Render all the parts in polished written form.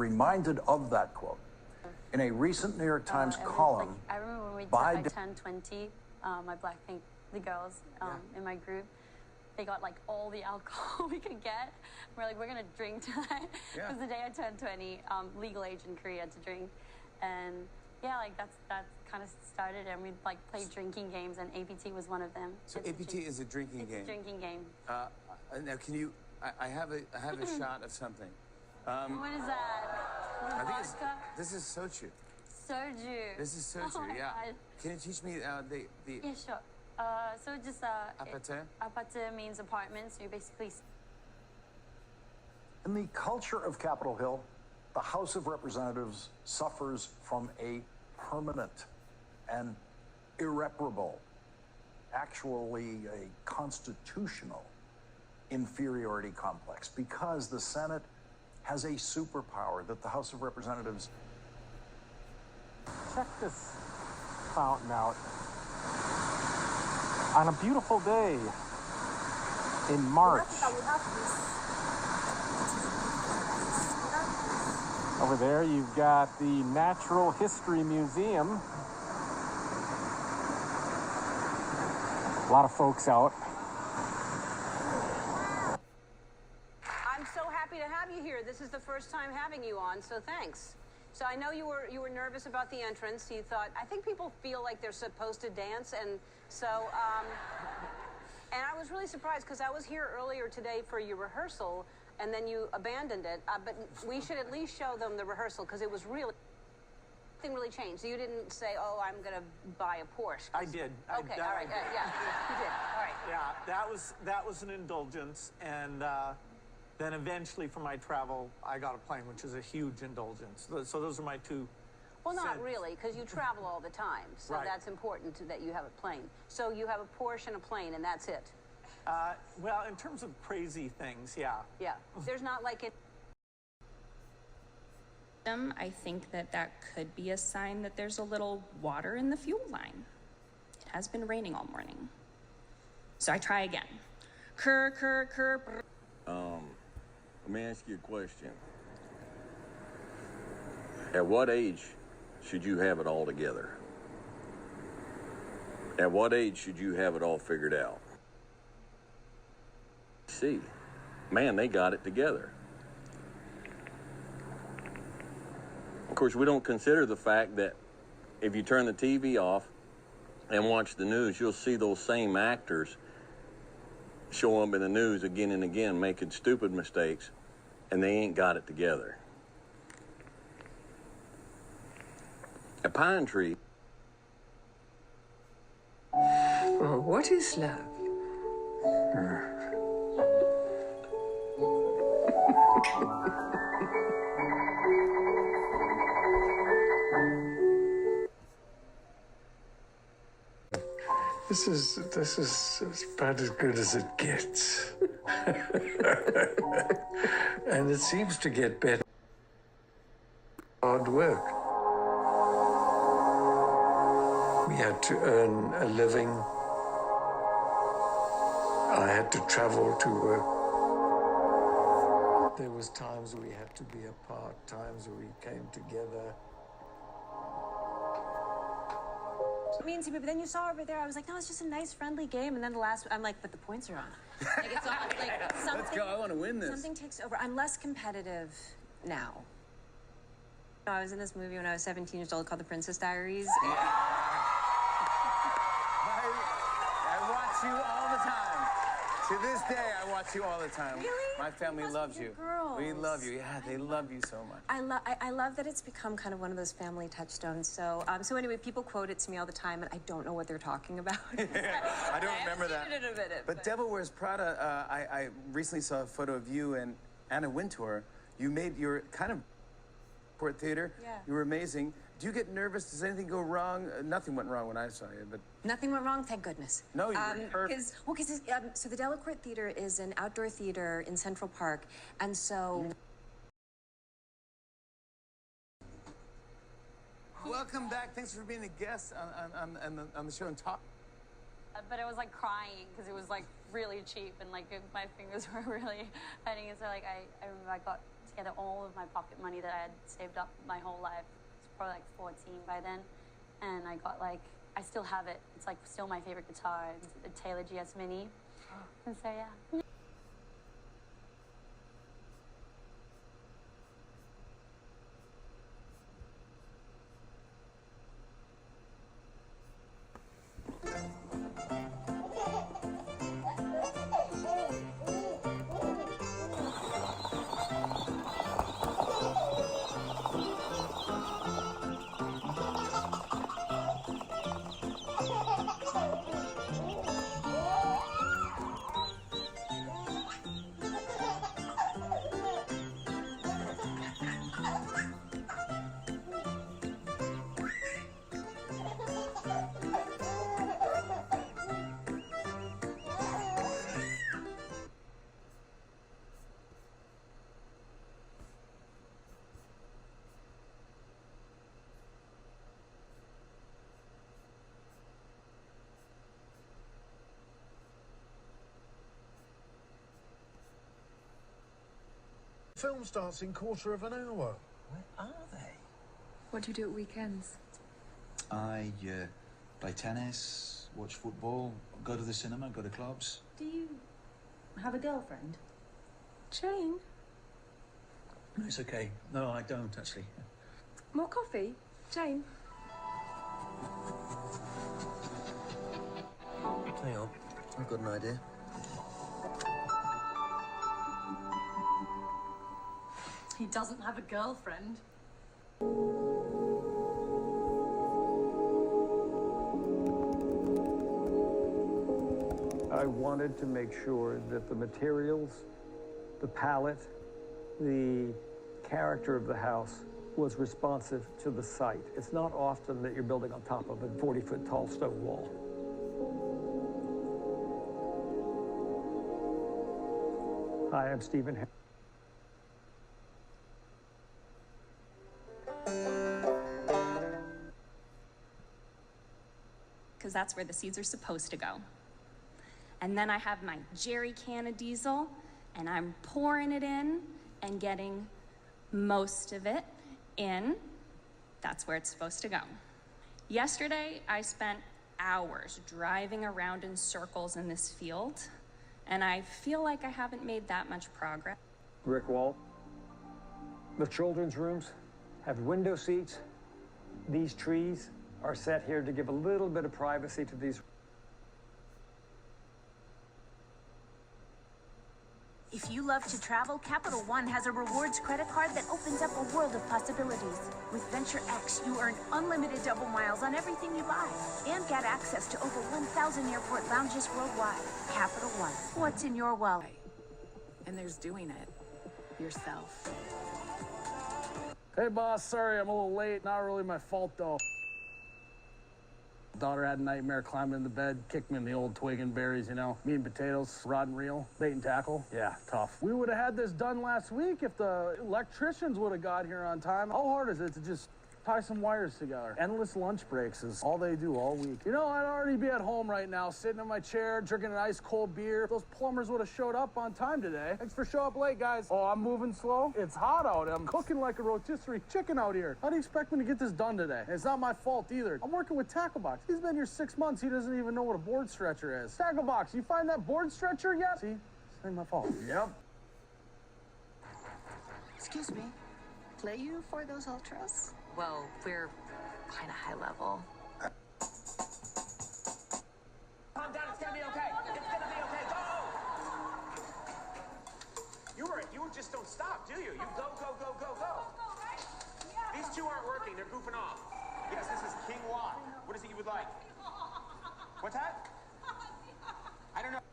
reminded of that quote in a recent New York Times column. I remember when I turned 20, my Blackpink, the girls in my group, they got like all the alcohol we could get. We're like, we're gonna drink tonight. It was the day I turned 20, legal age in Korea to drink. And yeah, like that's kind of started, and we'd like play drinking games, and APT was one of them. So APT is a drinking game? It's a drinking game. Now can you, I have a shot of something. What is that? I think this is soju. Soju. This is soju, oh yeah. God. Can you teach me the... Yeah, sure. So just... Aparte? Aparte means apartment, so you basically... In the culture of Capitol Hill, the House of Representatives suffers from a permanent and irreparable, actually a constitutional inferiority complex, because the Senate has a superpower that the House of Representatives... Check this fountain out. On a beautiful day in March. Over there, you've got the Natural History Museum. A lot of folks out. I'm so happy to have you here. This is the first time having you on, so thanks. So I know you were nervous about the entrance. You thought, I think people feel like they're supposed to dance, and so, and I was really surprised because I was here earlier today for your rehearsal, and then you abandoned it. But we should at least show them the rehearsal because it was really, nothing really changed. You didn't say, oh, I'm going to buy a Porsche. I did. Okay, all right, yeah, you did. All right. Yeah, that was an indulgence, and then eventually for my travel, I got a plane, which is a huge indulgence. So those are my two. Well, not really, because you travel all the time, so that's important that you have a plane. So you have a Porsche and a plane, and that's it. Well, in terms of crazy things, yeah. Yeah, there's not like it. I think that could be a sign that there's a little water in the fuel line. It has been raining all morning. So I try again. Let me ask you a question. At what age should you have it all together? At what age should you have it all figured out? See, man, they got it together. Of course, we don't consider the fact that if you turn the TV off and watch the news, you'll see those same actors show up in the news again and again, making stupid mistakes, and they ain't got it together. A pine tree. Oh, what is love? This is about as good as it gets. And it seems to get better. Hard work. We had to earn a living. I had to travel to work. There was times we had to be apart, times we came together. Mean to me, but then you saw over there, I was like, no, it's just a nice, friendly game. And then the last, I'm like, but the points are on. Like, it's all, like, something, let's go, I want to win this. Something takes over. I'm less competitive now. I was in this movie when I was 17 years old called The Princess Diaries. Yeah. I watch you all the time. To this day, I watch you all the time. Really? My family loves you. Girls. We love you. Yeah, they love you so much. I love that it's become kind of one of those family touchstones. So, so anyway, people quote it to me all the time, and I don't know what they're talking about. I don't remember that. In a minute, but Devil Wears Prada, I recently saw a photo of you and Anna Wintour. You made your kind of Court Theater. Yeah. You were amazing. Do you get nervous? Does anything go wrong? Nothing went wrong when I saw you, but... Nothing went wrong, thank goodness. No, you were perfect. So the Delacorte Theater is an outdoor theater in Central Park, and so... Welcome back. Thanks for being a guest on the show and talk. But I was like crying because it was like really cheap and like my fingers were really hurting. And so like I remember I got together all of my pocket money that I had saved up my whole life. I was probably like 14 by then. And I got like, I still have it. It's like still my favorite guitar. It's a Taylor GS Mini. And so, yeah. Film starts in quarter of an hour. Where are they? What do you do at weekends? I play tennis, watch football, go to the cinema, go to clubs. Do you have a girlfriend? Jane? No, it's okay. No, I don't, actually. More coffee? Jane? Hang on. I've got an idea. He doesn't have a girlfriend. I wanted to make sure that the materials, the palette, the character of the house was responsive to the site. It's not often that you're building on top of a 40-foot tall stone wall. Hi, I'm Stephen. Because that's where the seeds are supposed to go. And then I have my jerry can of diesel, and I'm pouring it in and getting most of it in. That's where it's supposed to go. Yesterday, I spent hours driving around in circles in this field, and I feel like I haven't made that much progress. Brick wall. The children's rooms have window seats. These trees are set here to give a little bit of privacy to these. If you love to travel, Capital One has a rewards credit card that opens up a world of possibilities. With Venture X, you earn unlimited double miles on everything you buy and get access to over 1,000 airport lounges worldwide. Capital One, what's in your wallet? And there's doing it yourself. Hey boss, sorry I'm a little late. Not really my fault though. Daughter had a nightmare climbing in the bed, kicked me in the old twig and berries, you know. Meat and potatoes, rod and reel, bait and tackle. Yeah, tough. We would have had this done last week if the electricians would have got here on time. How hard is it to just tie some wires together? Endless lunch breaks is all they do all week. You know, I'd already be at home right now, sitting in my chair, drinking an ice cold beer. Those plumbers would have showed up on time today. Thanks for showing up late, guys. Oh, I'm moving slow? It's hot out. I'm cooking like a rotisserie chicken out here. How do you expect me to get this done today? It's not my fault either. I'm working with Tacklebox. He's been here 6 months. He doesn't even know what a board stretcher is. Tacklebox, you find that board stretcher yet? See? It's not my fault. Yep. Excuse me. Play you for those ultras? Well, we're kind of high level. Calm down, it's gonna be okay. It's gonna be okay. Go! You just don't stop, do you? You go, go, go, go, go. These two aren't working, they're goofing off. Yes, this is King Walk. What is it you would like? What's that? I don't know.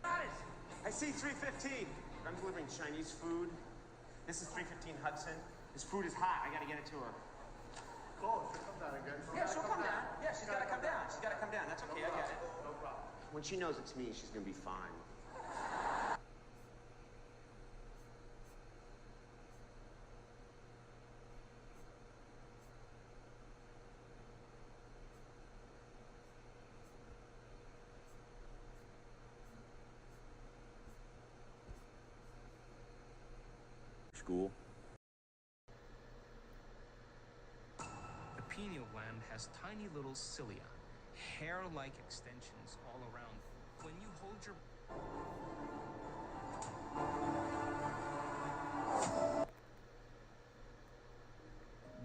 I see 315. I'm delivering Chinese food. This is 315 Hudson. This food is hot. I gotta get it to her. Oh, she'll come down again. Yeah, she'll come down. Yeah, she's gotta come down. She's gotta come down. That's okay, I get it. No problem. When she knows it's me, she's gonna be fine. school. The pineal gland has tiny little cilia, hair-like extensions all around. When you hold your...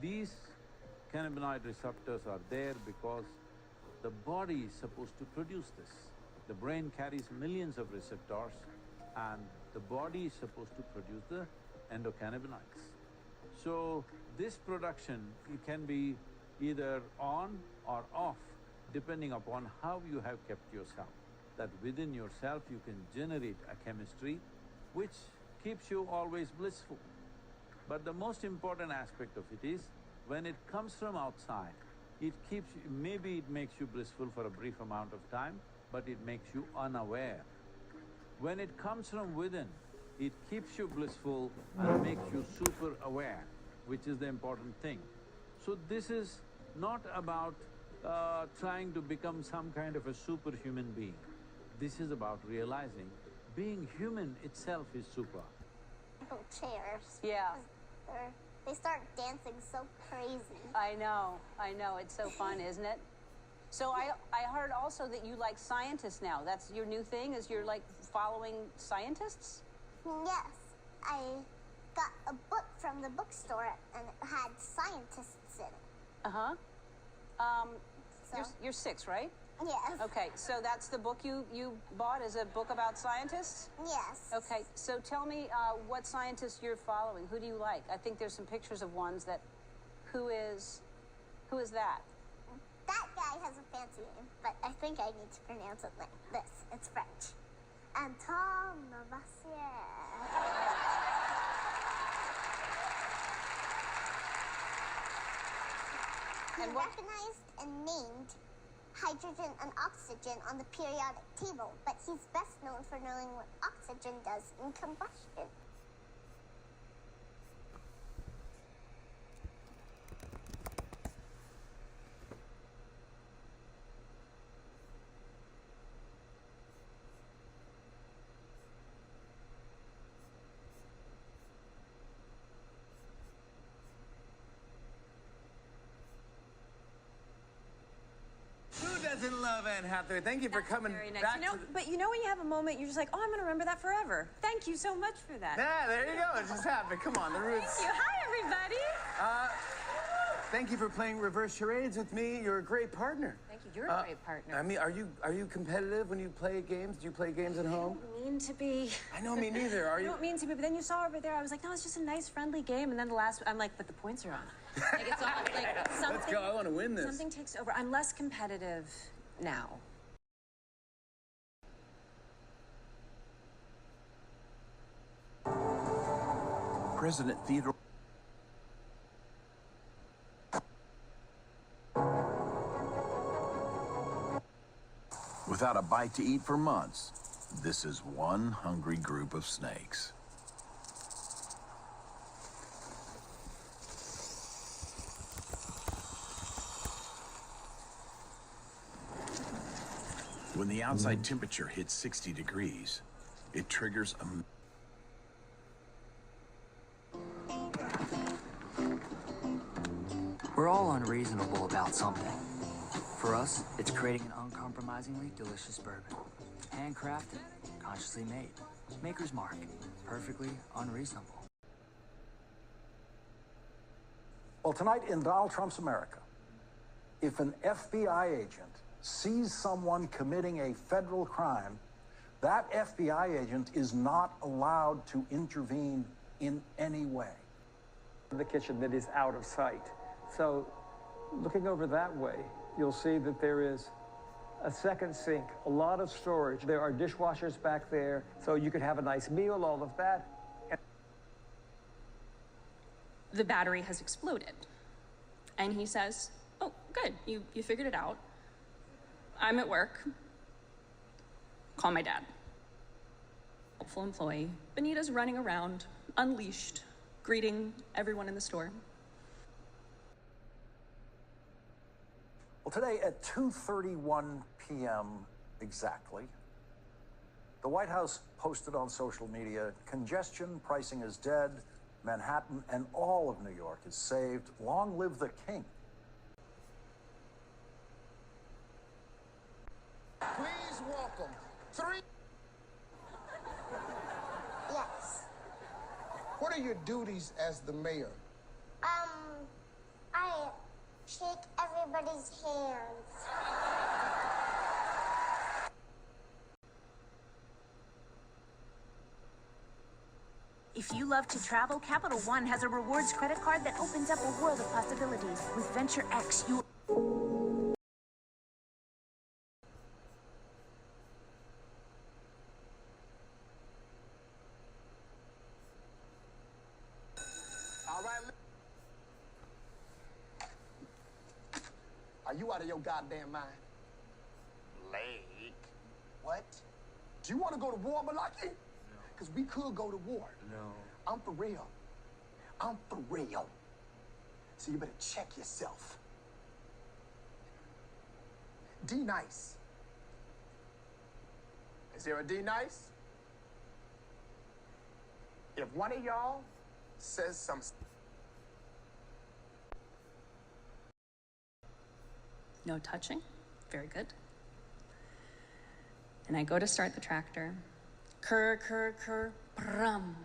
These cannabinoid receptors are there because the body is supposed to produce this. The brain carries millions of receptors and the body is supposed to produce the endocannabinoids. So this production, it can be either on or off depending upon how you have kept yourself. That within yourself you can generate a chemistry which keeps you always blissful. But the most important aspect of it is, when it comes from outside, it keeps you, maybe it makes you blissful for a brief amount of time, but it makes you unaware. When it comes from within, it keeps you blissful and makes you super aware, which is the important thing. So this is not about trying to become some kind of a superhuman being. This is about realizing being human itself is super. Chairs. Yeah. They start dancing so crazy. I know, it's so fun, isn't it? So I heard also that you like scientists now. That's your new thing, is you're like following scientists? Yes. I got a book from the bookstore and it had scientists in it. Uh-huh. So, you're 6, right? yes. Okay, so that's the book you bought, is a book about scientists? Yes. Okay, so tell me what scientists you're following. Who do you like? I think there's some pictures of ones that, who is that? That guy has a fancy name, but I think I need to pronounce it like this. It's French. Antoine Lavoisier. He recognized and named hydrogen and oxygen on the periodic table, but he's best known for knowing what oxygen does in combustion. Who doesn't love Anne Hathaway? Thank you for coming Very nice. back You know, to but you know when you have a moment, you're just like, oh, I'm going to remember that forever. Thank you so much for that. Yeah, there you go. It just happened. Come on, the roots. Thank you. Hi, everybody. Thank you for playing reverse charades with me. You're a great partner. Thank you. You're a great partner. I mean, are you competitive when you play games? Do you play games at home? I don't mean to be. I know, me neither. Are I you? don't mean to be, but then you saw over there, I was like, no, it's just a nice, friendly game. And then the last, I'm like, but the points are on. Like, it's all, like, something. Let's go. I want to win this. Something takes over. I'm less competitive now. President Theodore. Without a bite to eat for months, this is one hungry group of snakes. When the outside temperature hits 60 degrees, it triggers a... We're all unreasonable about something. For us, it's creating an uncompromisingly delicious bourbon. Handcrafted, consciously made. Maker's Mark, perfectly unreasonable. Well, tonight in Donald Trump's America, if an FBI agent sees someone committing a federal crime, that FBI agent is not allowed to intervene in any way. The kitchen that is out of sight. So looking over that way, you'll see that there is a second sink, a lot of storage. There are dishwashers back there, so you could have a nice meal, all of that. The battery has exploded. And he says, oh, good, you figured it out. I'm at work. Call my dad. Helpful employee. Benita's running around, unleashed, greeting everyone in the store. Well, today at 2:31 p.m. exactly, the White House posted on social media, congestion pricing is dead, Manhattan and all of New York is saved. Long live the king. Please welcome 3. Yes. What are your duties as the mayor? I shake everybody's hands. If you love to travel, Capital One has a rewards credit card that opens up a world of possibilities. With Venture X, you... All right. Are you out of your goddamn mind? Blake. What? Do you want to go to war, Malaki? Because we could go to war. No. I'm for real. I'm for real. So you better check yourself. D nice. Is there a D nice? If one of y'all says some... No touching. Very good. And I go to start the tractor. Kurr, kurr, kurr, brum.